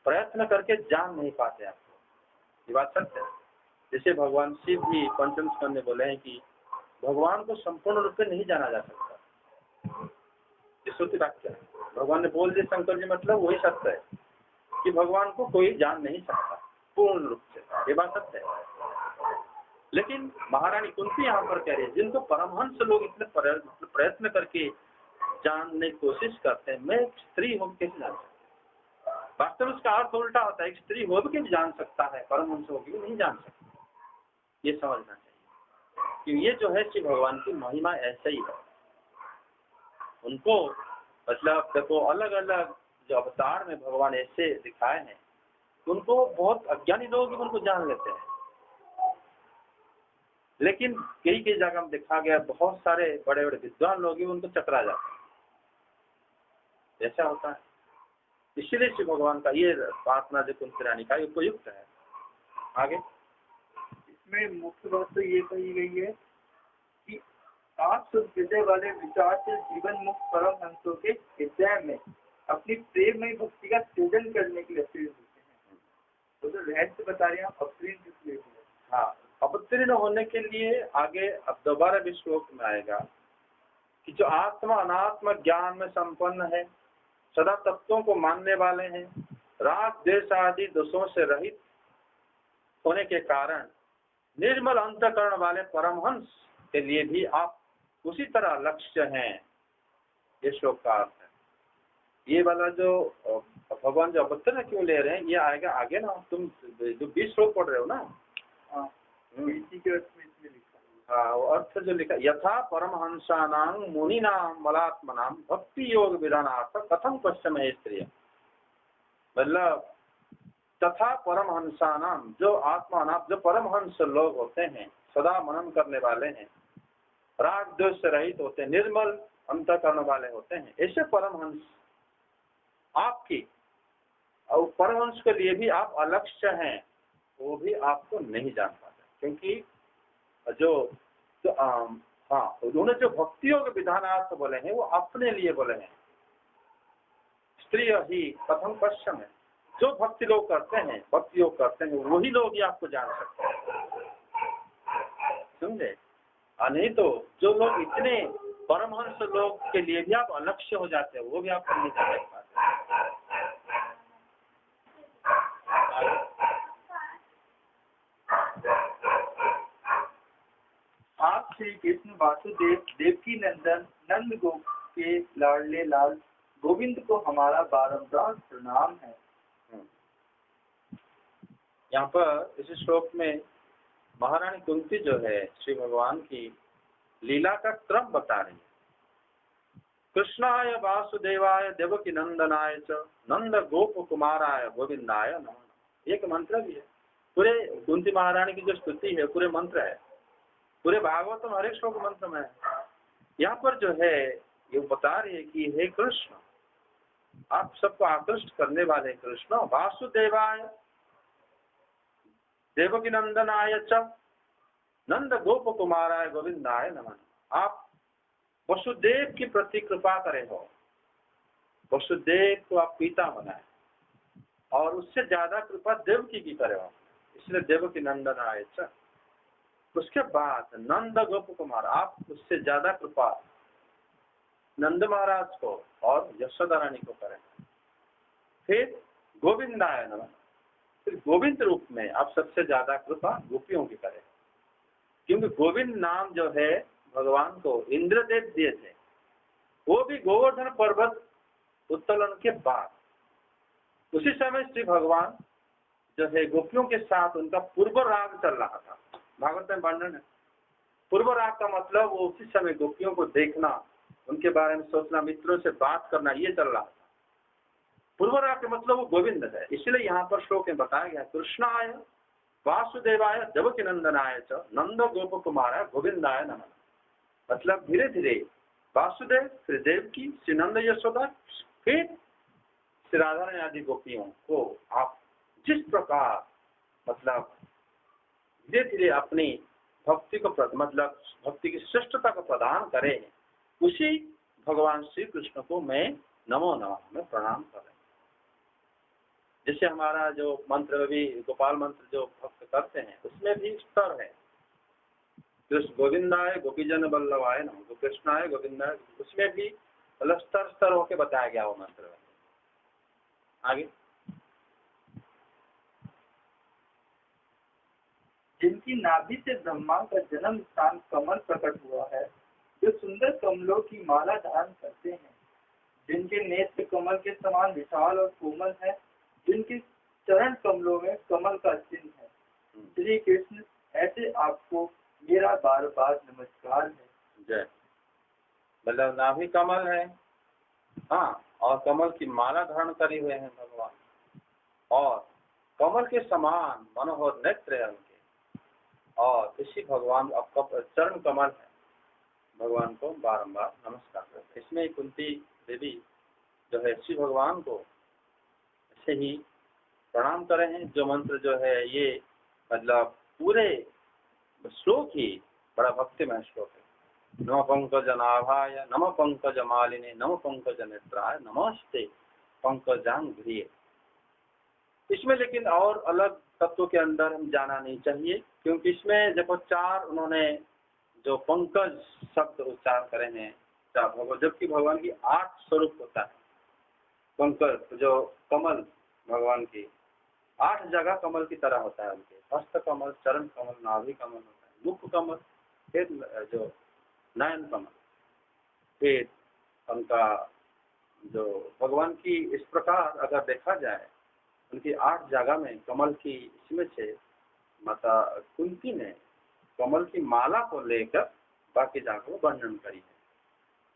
[SPEAKER 3] प्रयत्न करके जान नहीं पाते आपको। ये बात सत्य है। जैसे भगवान शिव भी पंचम स्कंद में बोले हैं कि भगवान को संपूर्ण रूप से नहीं जाना जा सकता। श्रुति वाक्य है, भगवान ने बोल दिया शंकर जी, मतलब वही सत्य है कि भगवान को कोई जान नहीं सकता पूर्ण रूप से। ये बात सत्य है। लेकिन महारानी कुंती यहाँ पर कह रही है, जिनको परमहंस लोग इतने प्रयत्न करके जानने की कोशिश करते हैं, मैं एक स्त्री हो कैसे जान सकता। वास्तव में उसका अर्थ उल्टा होता है, एक स्त्री हो भी जान सकता है, परमहंस हो भी नहीं जान सकता। ये समझना चाहिए कि ये जो है श्री भगवान की महिमा ऐसा ही है। उनको मतलब देखो अलग अलग जो अवतार में भगवान ऐसे दिखाए हैं, उनको बहुत अज्ञानी लोग भी उनको जान लेते हैं, लेकिन कई कई जगह में देखा गया बहुत सारे बड़े बड़े विद्वान लोग भी उनको चकरा जाते हैं। ऐसा होता है। इसीलिए श्री भगवान का ये प्रार्थना जो कुंती रानी का उपयुक्त है। आगे
[SPEAKER 2] इसमें मुख्य बात तो ये कही गई है कि आप सब हृदय वाले विचार से जीवन मुक्त परम हंसों के हृदय में अपनी प्रेममय भक्ति का सृजन करने के लिए प्रेरित होते हैं। तो जो रहस्य बता रहे हैं आप अवतीर्ण किस लिए हुए?
[SPEAKER 3] हाँ, अवतीर्ण होने के लिए आगे अब दोबारा भी श्लोक में आएगा कि जो आत्मा अनात्म ज्ञान में संपन्न है, सदा तत्वों को मानने वाले हैं, राग द्वेष आदि दोषों से रहित होने के कारण निर्मल अंतःकरण वाले परमहंस के लिए भी आप उसी तरह लक्ष्य हैं। ये श्लोक का अर्थ है। ये वाला जो भगवान जो अवतीर्ण क्यों ले रहे हैं ये आएगा आगे ना। तुम जो 20 श्लोक पढ़ रहे हो ना,
[SPEAKER 2] हाँ, इसी के अर्थ में इसमें लिखा।
[SPEAKER 3] हाँ, वो अर्थ जो लिखा, यथा परमहंसानां मुनीनां मलात्मनां भक्ति योग विधानार्थ कथम पश्चिम स्त्रिय, मतलब तथा परमहंसानां जो आत्मानां जो परमहंस लोग होते हैं, सदा मनन करने वाले हैं, राग द्वेष से रहित होते हैं, निर्मल अंतःकरण वाले होते हैं, ऐसे परमहंस आपकी और परमहंस के लिए भी आप अलक्ष्य हैं, वो भी आपको नहीं जान पाते। क्योंकि हाँ, उन्होंने जो भक्ति योग विधानार्थ बोले हैं वो अपने लिए बोले हैं। स्त्री ही प्रथम पश्चिम है, जो भक्ति लोग करते हैं, भक्ति योग करते हैं, वही लोग ही आपको जान सकते हैं, समझे? नहीं तो जो लोग इतने परमहंस लोग के लिए भी आप अलक्ष्य हो जाते हैं, वो भी आपको नहीं जान पाते।
[SPEAKER 2] आप श्री कृष्ण वासुदेव देवकी नंदन नंद गोप के लाडले लाल गोविंद को हमारा बारंबार प्रणाम है।
[SPEAKER 3] यहाँ पर इस श्लोक में महारानी कुंती जो है श्री भगवान की लीला का क्रम बता रही है। कृष्णाय वासुदेवाय देवकी नंदनाय च नंद गोप कुमाराय गोविंदाय नमः। एक मंत्र भी है, पूरे कुंती महारानी की जो स्तुति है पूरे मंत्र है, पूरे भागवतम हर एक श्लोक मंत्र में है। यहाँ पर जो है ये बता रही है कि हे कृष्ण, आप सबको आकृष्ट करने वाले कृष्ण, वासुदेवाय देवकी नंदनाय च नंद गोप कुमाराय गोविंदाय नमः। आप वसुदेव की प्रति कृपा करें हो, वसुदेव को आप पिता बनाए और उससे ज्यादा कृपा देवकी की करे हो, इसलिए देवकी नंदनाय च। उसके बाद नंद गोप कुमार, आप उससे ज्यादा कृपा नंद महाराज को और यशोदा रानी को करें। फिर गोविंदाय नमः, फिर गोविंद रूप में आप सबसे ज्यादा कृपा गोपियों की करें, क्योंकि गोविंद नाम जो है भगवान को इंद्रदेव दिए थे, वो भी गोवर्धन पर्वत उत्तोलन के बाद। उसी समय श्री भगवान जो है गोपियों के साथ उनका पूर्व राग चल रहा था। भागवत में वर्णन है, पूर्व राग का मतलब वो उसी समय गोपियों को देखना, उनके बारे में सोचना, मित्रों से बात करना, ये चल रहा था। पूर्व राग का मतलब वो गोविंद है। इसलिए यहाँ पर श्लोक में बताया गया कृष्णाय वासुदेवाय देवकी नंदनाय च नंद गोप कुमाराय गोविंदाय नमः। मतलब धीरे धीरे वासुदेव, फिर देवकी, श्री नंद यशोदा, फिर श्री राधा रानी आदि गोपियों को आप जिस प्रकार मतलब धीरे धीरे अपनी भक्ति को मतलब भक्ति की श्रेष्ठता को प्रदान करें, उसी भगवान श्री कृष्ण को मैं नमो नमः में प्रणाम करें। जैसे हमारा जो मंत्र भी गोपाल मंत्र जो भक्त करते हैं उसमें भी स्तर है, कृष्ण गोविंदाय गोपीजन वल्लभाय नमः, कृष्णाय गोविंदाय, उसमें भी मतलब स्तर स्तर होके बताया गया वो मंत्र में। आगे
[SPEAKER 2] जिनकी नाभि से ब्रह्मा का जन्म स्थान कमल प्रकट हुआ है, जो सुंदर कमलों की माला धारण करते हैं, जिनके नेत्र कमल के समान विशाल और कोमल है, जिनके चरण कमलों में कमल का चिन्ह है, श्री कृष्ण ऐसे आपको मेरा बार बार नमस्कार है।
[SPEAKER 3] जय। मतलब नाभि कमल है, हाँ, और कमल की माला धारण करे हुए हैं भगवान, और कमल के समान मनोहर नेत्र है उनके, और इसी भगवान आपका चरण कमल है, भगवान को बारंबार नमस्कार करते। इसमें कुंती देवी जो है श्री भगवान को ऐसे ही प्रणाम करे हैं। जो मंत्र जो है ये मतलब पूरे श्लोक ही बड़ा भक्तिमय श्लोक है। नमः पंकजनाभाय नमः पंकजमालिने नमः पंकजनेत्राय नमस्ते पंकजांघ्रिये। इसमें लेकिन और अलग तत्व के अंदर हम जाना नहीं चाहिए, क्योंकि इसमें देखो 4 उन्होंने जो पंकज शब्द उच्चार करे हैं, जबकि भगवान की 8 स्वरूप होता है। पंकज जो कमल भगवान की 8 जगह कमल की तरह होता है उनके, हस्त कमल, चरण कमल, नाभि कमल होता है, मुख कमल, फिर जो नयन कमल, फिर उनका जो भगवान की इस प्रकार अगर देखा जाए उनकी 8 जगह में कमल की, इसमें से माता कुंती ने कमल की माला को लेकर बाकी जगह को वर्णन करी है।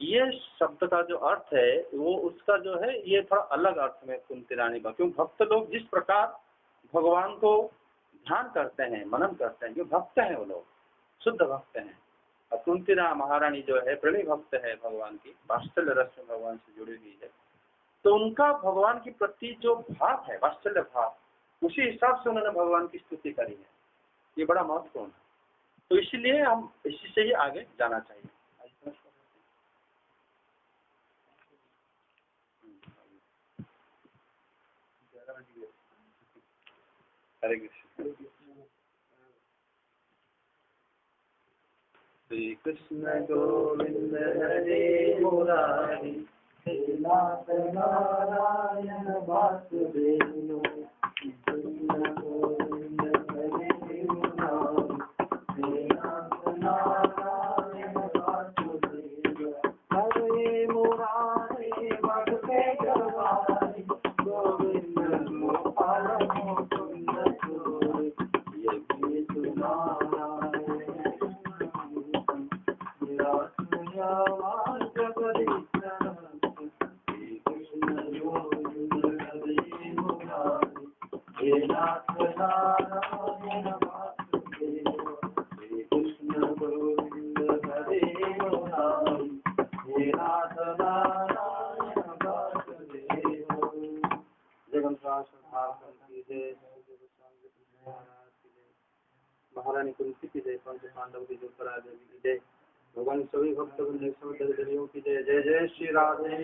[SPEAKER 3] ये शब्द का जो अर्थ है वो उसका जो है ये थोड़ा अलग अर्थ में कुंती रानी का, क्योंकि भक्त लोग जिस प्रकार भगवान को ध्यान करते हैं, मनन करते हैं, जो भक्त हैं वो लोग शुद्ध भक्त हैं। और कुंती महारानी जो है प्रेमी भक्त है भगवान की, वात्सल्य रस में भगवान से जुड़ी हुई है, तो उनका भगवान के प्रति जो भाव है, वात्सल्य भाव, उसी हिसाब से उन्होंने भगवान की स्तुति करी है। ये बड़ा महत्वपूर्ण है, तो इसलिए हम इसी से ही आगे जाना चाहिए। हरे कृष्ण। श्री कृष्ण गोविंद हरे मुरारी, हे नाथ नारायण वासुदेव, कृष्ण गोविंद हरे मुरारी, हे नाथ नारायण वासुदेव, हरे मुरारी भगते गवारी, गोविंद गोपाल मुकुंद गोरी, ये गीत नारायण महारानी कुंती की जय, पंच पांडव की जय, देवी की जय, भगवान सभी भक्त की जय, जय जय श्री राधे।